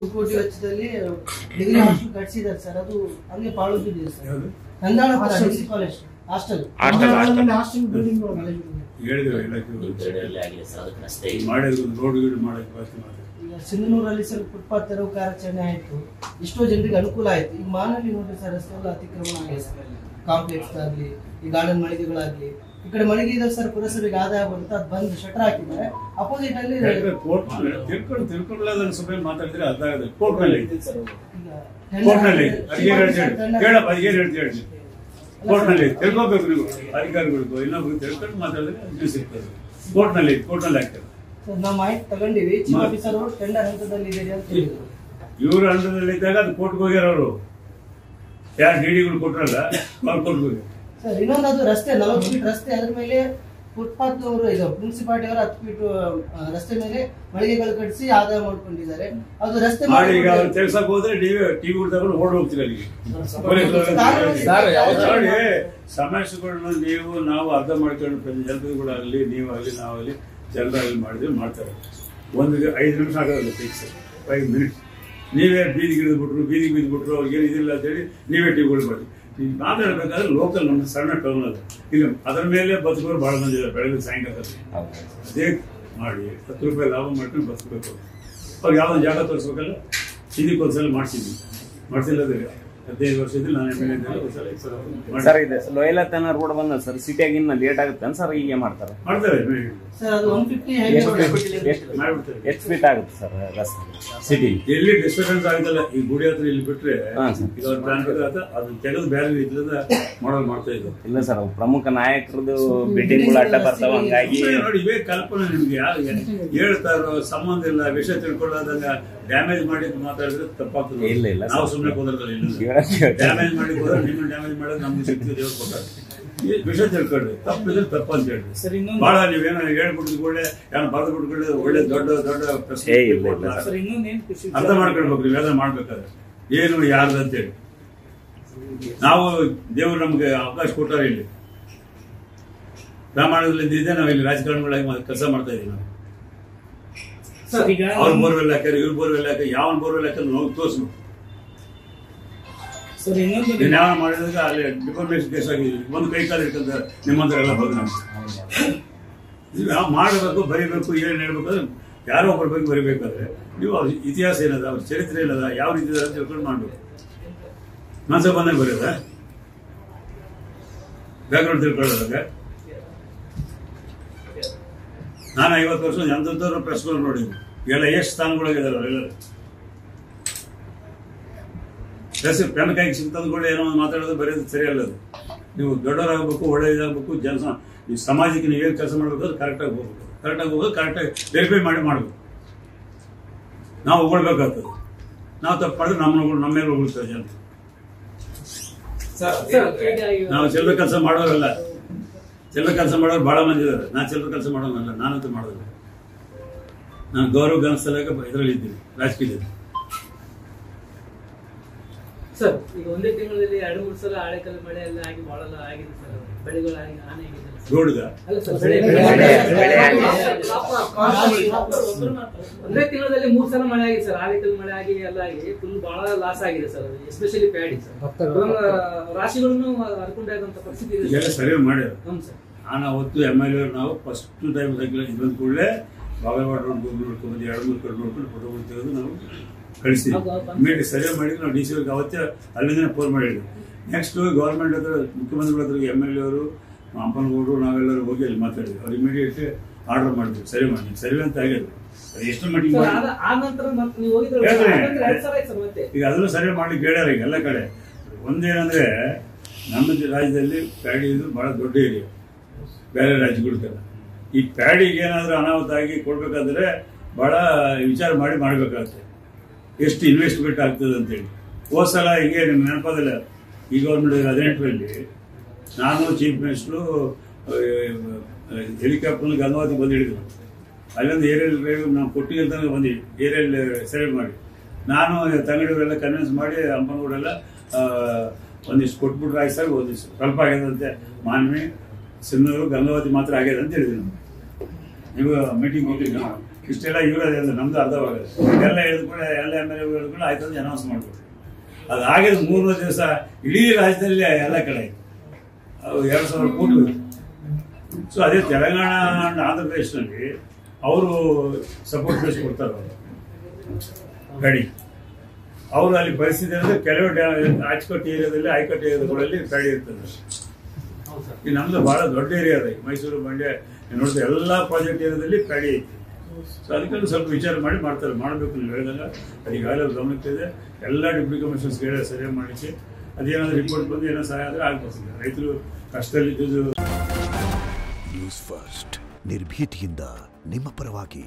ಕೋಟಿ ವೆಚ್ಚದಲ್ಲಿ degree hostel ಕಟ್ಟಿಸಿದ್ದಾರೆ sir. ಅದು ಹಂಗೆ ಪಾಳು ಬಿದ್ದಿದೆ sir. Nandalapura degree college hostel hostel building ಈಗ ಸಿಂಧನೂರಲ್ಲಿ ಸರ್ ಫುಟ್ಪಾತ್ ತೆರವು ಕಾರ್ಯಾಚರಣೆ ಆಯ್ತು, ಎಷ್ಟೋ ಜನರಿಗೆ ಅನುಕೂಲ ಆಯ್ತು. ಈಗ ಮಾನಲ್ಲಿ ನೋಡ್ರಿ ಸರ್, ರಸ್ತೆ ಎಲ್ಲ ಅತಿಕ್ರಮಣ ಆಗಿದೆ ಸರ್. ಕಾಂಪ್ಲೆಕ್ಸ್ ಆಗಲಿ, ಈ ಗಾರ್ಡನ್ ಮಳಿಗೆಗಳಾಗ್ಲಿ, ಈ ಕಡೆ ಮಳಿಗೆ ಇದೆ ಸರ್, ಪುರಸಭೆಗೆ ಆದಾಯ ಬರುತ್ತೆ, ಅದು ಬಂದು ಶಟರ್ ಹಾಕಿದ್ದಾರೆ. ಅಪೋಸಿಟ್ ಅಲ್ಲಿ ಮಾತಾಡಿದ್ರೆ ಅರ್ಥ ಆಗುತ್ತೆ. ಕೋರ್ಟ್ನಲ್ಲಿ ಕೋರ್ಟ್ನಲ್ಲಿ ತಿಳ್ಕೋಬೇಕು ನೀವು, ಅಧಿಕಾರಿಗಳಿಗೂ ಇನ್ನೊಬ್ರು ತಿಳ್ಕೊಂಡು ಮಾತಾಡಿದ್ರೆ ಸಿಗ್ತದೆ. ಕೋರ್ಟ್ನಲ್ಲಿ ಆಗ್ತದೆ. ನಾವು ಮಾಹಿತಿ ತಗೊಂಡಿವಿ, ಚೀಫ್ ಆಫೀಸರ್ ಅವರು ಟೆಂಡರ್ ಹಂತದಲ್ಲಿ ಇದೆ ಅಂತ ಹೇಳಿದ್ರು. ಇವರು ಹಂತದಲ್ಲಿ ಇದ್ದಾಗ ಅದು ಕೋರ್ಟ್ಗೆ ಹೋಗ್ಯಾರ. ಅವರು ಯಾರು ಡಿಡಿಗಳು ಕೊಟ್ರಲ್ಲ ಅವ್ರು ಕೋರ್ಟ್ಗೆ ಹೋಗ್ಯಾರ ಸರ್. ಇನ್ನೊಂದು ಅದು ರಸ್ತೆ 40 ಫೀಟ್ ರಸ್ತೆ, ಅದ್ರ ಮೇಲೆ ಫುಟ್ಪಾತ್ ಅವರು ಇದು ಮುನ್ಸಿಪಾಲಿಟಿ ಅವರು 10 ಫೀಟ್ ರಸ್ತೆ ಮೇಲೆ ಮಳಿಗೆಗಳು ಕಟ್ಟಿಸಿ ಆದಾಯ ಮಾಡ್ಕೊಂಡಿದ್ದಾರೆ. ಅದು ರಸ್ತೆ ಮಾಡಿ ಈಗ ಅವ್ರು ತೆಗ್ಸಕ್ ಹೋದ್ರೆ ಟಿವಿ ತಗೊಂಡು ಓಡ್ ಹೋಗ್ತೀವಿ ಅಲ್ಲಿಗೆ. ಸಮಸ್ಯೆಗಳನ್ನ ನಾವು ಅರ್ಥ ಮಾಡ್ಕೊಂಡು ಜನರುಗಳಾಗಲಿ, ನೀವಾಗಲಿ, ನಾವಾಗಲಿ, ಜನರಾಗಲಿ ಮಾಡಿದ್ರೆ ಮಾಡ್ತಾರೆ. ಒಂದು 5 ನಿಮಿಷ ಆಗೋದಿಲ್ಲ, ಫಿಕ್ಸ್ 5 ಮಿನಿಟ್ಸ್. ನೀವೇ ಬೀದಿಗೆ ಬಿದ್ದುಬಿಟ್ರು ಅವ್ರಿಗೆ ಏನಿದಿಲ್ಲ ಅಂತೇಳಿ ನೀವೇ ಟಿವಿಗಳು ಮಾಡಿ ಮಾತಾಡಬೇಕಾದ್ರೆ ಲೋಕಲ್ ನಮ್ಮ ಸಣ್ಣ ಟೌನ್ ಅದು ಇಲ್ಲ, ಅದರ ಮೇಲೆ ಬದುಕೋರು ಭಾಳ ಮಂದಿ ಇದ್ದಾರೆ. ಬೆಳಗ್ಗೆ ಸಾಯಂಕಾಲ ಅದೇ ಮಾಡಿ 10 ರೂಪಾಯಿ ಲಾಭ ಮಾಡ್ಕೊಂಡು ಬದುಕಬೇಕು. ಅವ್ರಿಗೆ ಯಾವ್ದೊಂದು ಜಾಗ ತೋರಿಸ್ಬೇಕಲ್ಲ, ಇದಕ್ಕೊಂದ್ಸಲ ಮಾಡ್ಸಿಲ್ಲದ್ರೆ 15 ವರ್ಷದಲ್ಲಿ ನಾನು ಸರ್. ಇದೆ ಲೋಯಲತನ ರೋಡ್ ಬಂದ ಸರ್, ಸಿಟಿಯಾಗಿನ್ನ ಲೇಟ್ ಆಗುತ್ತೆ ಸರ್. ಈಗ ಮಾಡ್ತಾರೆ ಸರ್. ಅದು 150 ಎಷ್ಟು ಫೀಟ್ ಆಗುತ್ತೆ ಸರ್ ರಸ್ತೆ ಸಿಟಿ? ಎಲ್ಲಿ ಡಿಸ್ಟರ್ಬೆನ್ಸ್ ಆಗಿದ್ದಲ್ಲ, ಈ ಗುಡಿ ಹತ್ರ ಇಲ್ಲಿ ಬಿಟ್ರೆ ಈಗ ಅವ್ರ ಪ್ಲಾನ್ ಅದು ತೆಗೆದು ಬೇರೆ ರೀತಿಯಿಂದ ಮಾಡಲ್ ಮಾಡ್ತಾ ಇದ್ರು. ಇಲ್ಲ ಸರ್, ಪ್ರಮುಖ ನಾಯಕರದ್ದು ಬಿಲ್ಡಿಂಗ್ಗಳು ಅಡ್ಡ ಬರ್ತಾವ, ಹಂಗಾಗಿ ನೋಡಿ ಇವೇ ಕಲ್ಪನೆ. ನಿಮ್ಗೆ ಯಾರು ಹೇಳ್ತಾರೋ ಸಂಬಂಧ ಇಲ್ಲ, ವಿಷಯ ತಿಳ್ಕೊಳ್ಳೋದಾಗ ಡ್ಯಾಮೇಜ್ ಮಾಡಿ ಮಾತಾಡಿದ್ರೆ ತಪ್ಪಾಗ್ತದೆ. ಇಲ್ಲ ನಾವು ಸುಮ್ಮನೆ ಕುದುರದಲ್ಲಿ ಇಲ್ಲ, ಡ್ಯಾಮೇಜ್ ಮಾಡಿ ಹೋದ್ರೆ ನಿಮ್ಮ ಡ್ಯಾಮೇಜ್ ಮಾಡೋದು ನಮ್ಗೆ ಶಕ್ತಿ ದೇವ್ರು ಕೊಟ್ಟಾರೆ. ವಿಷಯ ತಿಳ್ಕೊಂಡ್ರಿ, ತಪ್ಪಿದ್ರೆ ತಪ್ಪು ಅಂತ ಹೇಳಿ ಬಹಳ ನೀವೇನೋ ಹೇಳ್ಬಿಟ್ಟು ಒಳ್ಳೆ ಏನೋ ಬರೆದು ಬಿಟ್ಕೊಳ್ಳಿ, ಒಳ್ಳೆ ದೊಡ್ಡ ಪ್ರಶ್ನೆ ಅರ್ಥ ಮಾಡ್ಕೊಳ್ಬೇಕು. ನೀವೆಲ್ಲ ಮಾಡ್ಬೇಕಾದ್ರೆ ಏನು ಯಾರ್ದು ಅಂತೇಳಿ ನಾವು ದೇವ್ರು ನಮ್ಗೆ ಅವಕಾಶ ಕೊಟ್ಟಾರೆ. ಇಲ್ಲಿ ಪ್ರಾಮಾಣಿಕದಿಂದ ಇದೆ, ನಾವು ಇಲ್ಲಿ ರಾಜಕಾರಣಿಗಳಾಗಿ ಕೆಲಸ ಮಾಡ್ತಾ ಇದೀವಿ. ನಾವು ಅವ್ರ ಬೋರ್ವೆಲ್ ಹಾಕ್ಯಾರ, ಇವ್ರ ಬೋರ್ವೆಲ್ ಹಾಕ, ಯಾವ ಬೋರ್ವೆಲ್ ಹಾಕಿದ್ರೆ ನಾವು ತೋರಿಸ್ಬೇಕು. ಯಾವ ಮಾಡಿದಾಗ ಅಲ್ಲಿ ಡಿಫಾರ್ಮೇಶನ್ ಕೇಸ್ ಆಗಿದೆ. ಒಂದು ಕೈ ಕಾಲು ಇಟ್ಕೊಂಡ ನಿಮ್ಮಂತರ ಎಲ್ಲ ಬಂದು ನಾವು ಮಾಡಬೇಕು, ಬರಿಬೇಕು, ಏನ್ ಹೇಳ್ಬೇಕಾದ್ರೆ ಯಾರೋ ಒಬ್ಬರ ಬಗ್ಗೆ ಬರಿಬೇಕಾದ್ರೆ ನೀವು ಅವ್ರ ಇತಿಹಾಸ ಏನದ, ಅವ್ರ ಚರಿತ್ರೆ ಏನದ, ಯಾವ ರೀತಿ ಅಂತ ತಿಳ್ಕೊಂಡು ಮಾಡ್ಬೇಕು. ಮನ್ಸ ಬಂದಾಗ ಬರೋದ ಬ್ಯಾಕ್ಗ್ರೌಂಡ್ ತಿಳ್ಕೊಳ್ಳೋದಾಗ. ನಾನು 50 ವರ್ಷ ಎಂಥವ್ರು ಪ್ರೆಸ್ಗಳು ನೋಡಿದ್ವಿ. ಎಲ್ಲ ಎಷ್ಟು ಸ್ಥಾನಗಳಾಗಿದ್ದಾರೆ ಅವರೆಲ್ಲರೂ. ಪೆನ್ ಕೈಗೆ ಸಿಗ್ತಂದ್ಕೊಂಡು ಏನೋ ಮಾತಾಡೋದು ಬರೆಯೋದು ಸರಿ ಅಲ್ಲದು. ನೀವು ದೊಡ್ಡವರಾಗಬೇಕು, ಒಳ್ಳೆಯದಾಗಬೇಕು, ಈ ಸಮಾಜಕ್ಕೆ ನೀವೇನು ಕೆಲಸ ಮಾಡಬೇಕು ಅದು ಕರೆಕ್ಟಾಗಿ ಹೋಗ್ಬೇಕು, ಕರೆಕ್ಟಾಗಿ ವೆರಿಫೈ ಮಾಡಬೇಕು. ನಾವು ಹೊಗಳ್ಬೇಕಾಗ್ತದೆ. ನಾವು ತಪ್ಪು ಮಾಡಿದ್ರೆ ನಮ್ಮ ಮೇಲೆ ಹೊಗಳ್ತಾರೆ ಜನ. ನಾವು ಚಿಲ್ಲರೆ ಕೆಲಸ ಮಾಡೋರಲ್ಲ, ಚಿಲ್ಲರೆ ಕೆಲಸ ಮಾಡೋರು ಬಹಳ ಮಂದಿ ಇದ್ದಾರೆ. ನಾನು ಚಿಲ್ಲರೆ ಕೆಲಸ ಮಾಡೋನಲ್ಲ, ನಾನಂತೂ ಮಾಡೋದಿಲ್ಲ. ನಾನು ಗೌರವ ಗಮನಿಸಲಾಗ ಇದರಲ್ಲಿ ಇದ್ದೀನಿ, ರಾಜಕೀಯದಲ್ಲಿ. ಸರ್, ಈಗ ಒಂದೇ ತಿಂಗಳಲ್ಲಿ 2-3 ಸಲ ಆಳೆಕಲ್ ಮಳೆ ಎಲ್ಲ ಆಗಿ ಬಹಳ ಆಗಿದೆ ಸರ್. ಬೆಳೆಗಳಾಗಿ ಹಾನಿ ಆಗಿದೆ. ಒಂದೇ ತಿಂಗಳಲ್ಲಿ 3 ಸಲ ಮಳೆ ಆಗಿದೆ ಸರ್. ಆಳೆಕಲ್ ಮಳೆ ಆಗಿ ಎಲ್ಲ ಆಗಿ ಫುಲ್ ಬಹಳ ಲಾಸ್ ಆಗಿದೆ ಸರ್, ಎಸ್ಪೆಷಲಿ ಪ್ಯಾಡಿ ಸರ್. ರಾಶಿಗಳನ್ನು ಹರ್ಕೊಂಡಾಗಂತ ಪರಿಸ್ಥಿತಿ ಇದೆ. ಎಲ್ಲ ಸರಿ ಮಾಡ್ಯಾರ. ನಾನು ಅವತ್ತು MLA ನಾವು ಫಸ್ಟ್ ಟೈಮ್ ಇದೊಂದು ಕೂಡಲೇ ಬಾಗಲವಾಡ ರೋಡ್ ನೋಡ್ಕೊಂಡು 2-3 ಕಡೆ ನೋಡ್ಕೊಂಡು ಫೋಟೋಗಳು ತೆಗೆದು ನಾವು ಕಳಿಸ್ತೀವಿ. ಇಮಿಡಿಯೇಟ್ ಸರಿಯಾಗಿ ಮಾಡಿದ್ರೆ ನಾವು DC ಅವ್ರಿಗೆ ಅವತ್ತೇ ಅಲ್ಲಿಂದ ಫೋನ್ ಮಾಡಿದ್ವಿ. ನೆಕ್ಸ್ಟ್ ಗೌರ್ಮೆಂಟ್ ಹತ್ರ, ಮುಖ್ಯಮಂತ್ರಿಗಳ ಹತ್ರ MLA ಅವರು, ಹಂಪನಗೌಡರು, ನಾವೆಲ್ಲರೂ ಹೋಗಿ ಅಲ್ಲಿ ಮಾತಾಡಿದ್ವಿ. ಅವ್ರು ಇಮಿಡಿಯೇಟ್ ಆರ್ಡರ್ ಮಾಡಿದ್ವಿ, ಸರಿ ಮಾಡಿ, ಸರಿ ಅಂತ ಆಗಿದೆ. ಎಷ್ಟು ಮಟ್ಟಿಗೆ ಈಗ ಅದನ್ನು ಸರಿ ಮಾಡ್ಲಿಕ್ಕೆ ಹೇಳ್ಯಾರ. ಈಗ ಎಲ್ಲ ಕಡೆ ಒಂದೇನಂದ್ರೆ, ನಮ್ಮ ರಾಜ್ಯದಲ್ಲಿ ಪ್ಯಾಡಿ ಇದು ಬಹಳ ದೊಡ್ಡ ಏರಿಯಾ, ಬೇರೆ ರಾಜ್ಯಗಳಿಗೆಲ್ಲ. ಈ ಪ್ಯಾಡಿಗೆ ಏನಾದರೂ ಅನಾಹುತ ಆಗಿ ಕೊಡ್ಬೇಕಾದ್ರೆ ಬಹಳ ವಿಚಾರ ಮಾಡಬೇಕಾಗತ್ತೆ, ಎಷ್ಟು ಇನ್ವೆಸ್ಟ್ಮೆಂಟ್ ಆಗ್ತದೆ ಅಂತೇಳಿ. ಹೋದ ಸಲ ಹೀಗೆ ನಿಮ್ಗೆ ನೆನಪದಿಲ್ಲ, ಈ ಗೌರ್ಮೆಂಟ್ 18ರಲ್ಲಿ ನಾನು ಚೀಫ್ ಮಿನಿಸ್ಟ್ರು ಹೆಲಿಕಾಪ್ಟರ್ನ ಗಂಗಾವತಿ ಬಂದು ಹಿಡಿದ್ರು. ಅಲ್ಲೊಂದು ಏರಿಯಲ್ ಡ್ರೈವ್ ನಾವು ಕೊಟ್ಟಿಗೆ ಅಂತ ಬಂದಿವಿ, ಏರಿಯಲ್ ಸೆಲೆಕ್ಟ್ ಮಾಡಿ. ನಾನು ತಂಗಡಿಯವರೆಲ್ಲ ಕನ್ವಿನ್ಸ್ ಮಾಡಿ ಹಂಪನಗೌಡೆಲ್ಲ ಒಂದಿಷ್ಟು ಕೊಟ್ಬಿಟ್ರೆ ಆಯ್ತು ಸರ್, ಒಂದಿಷ್ಟು ಸ್ವಲ್ಪ ಆಗ್ಯದಂತೆ, ಮಾನ್ವಿ, ಸಿನ್ನೂರು, ಗಂಗಾವತಿ ಮಾತ್ರ ಆಗ್ಯದ ಅಂತ ಹೇಳಿದ್ವಿ. ನಾವು ನೀವು ಮೀಟಿಂಗ್ ಹೋಗಿದ್ವಿ. ಇಷ್ಟೆಲ್ಲ ಇವರೇ ನಮ್ದು ಅರ್ಧವಾಗಲ್ಲ. ಎಲ್ಲ ಹೇಳಿದ್ಕೊಂಡು ಎಲ್ಲ MLA ಹೇಳಿದ್ಕೊಂಡು ಆಯ್ತು ಅಂತ ಅನೌನ್ಸ್ ಮಾಡ್ಬಿಟ್ರು. ಅದು ಆಗಿದ 3 ದಿವಸ ಇಡೀ ರಾಜ್ಯದಲ್ಲಿ ಎಲ್ಲ ಕಡೆ ಆಯಿತು. 2,000 ಕೋಟಿ ಹೋಯ್ತು. ಸೊ ಅದೇ ತೆಲಂಗಾಣ ಆಂಧ್ರ ಪ್ರದೇಶದಲ್ಲಿ ಅವರು ಸಪೋರ್ಟ್ ಬೇಸ್ ಕೊಡ್ತಾರೆ ಅವರು ಗಾಡಿ. ಅವರು ಅಲ್ಲಿ ಪರಿಸ್ಥಿತಿ ಅಂದರೆ ಕೆಲವು ಅಚ್ಚುಕಟ್ಟು ಏರಿಯಾದಲ್ಲಿ ಹೈಕಟ್ಟು ಏರಿಯಾಗಳಲ್ಲಿ ಗಾಡಿ ಇರ್ತದೆ. ಈ ನಮ್ದು ಬಹಳ ದೊಡ್ಡ ಏರಿಯಾ ಅದ. ಮೈಸೂರು ಮಂಡ್ಯ ನೋಡಿದ್ರೆ ಎಲ್ಲ ಪ್ರಾಜೆಕ್ಟ್ ಏರಿಯಾದಲ್ಲಿ ಗಾಡಿ ಐತಿ. ಸೊ ಅದಕ್ಕೆಲ್ಲ ಸ್ವಲ್ಪ ವಿಚಾರ ಮಾಡಿ ಮಾಡ್ತಾರೆ. ಮಾಡಬೇಕು ನೀವು ಹೇಳಿದಾಗ ಅದು ಈಗಾಗಲೇ ಗಮನಿಸ್ತಿದೆ. ಎಲ್ಲ ಡಿಪ್ಯೂಟಿ ಕಮಿಷನರ್ಸ್ ಹೇಳಿ ಸರಿಯಾಗಿ ಮಾಡಲಿಕ್ಕೆ ಅದೇನಾದ್ರೂ ರಿಪೋರ್ಟ್ ಬಂದು ಏನೋ ಸಹಾಯ ಆದರೆ ಆಗ್ಬೋದು. ರೈತರು ಕಷ್ಟದಲ್ಲಿದ್ದು. ನ್ಯೂಸ್ ಫಸ್ಟ್ ನಿರ್ಭೀತಿಯಿಂದ ನಿಮ್ಮ ಪರವಾಗಿ.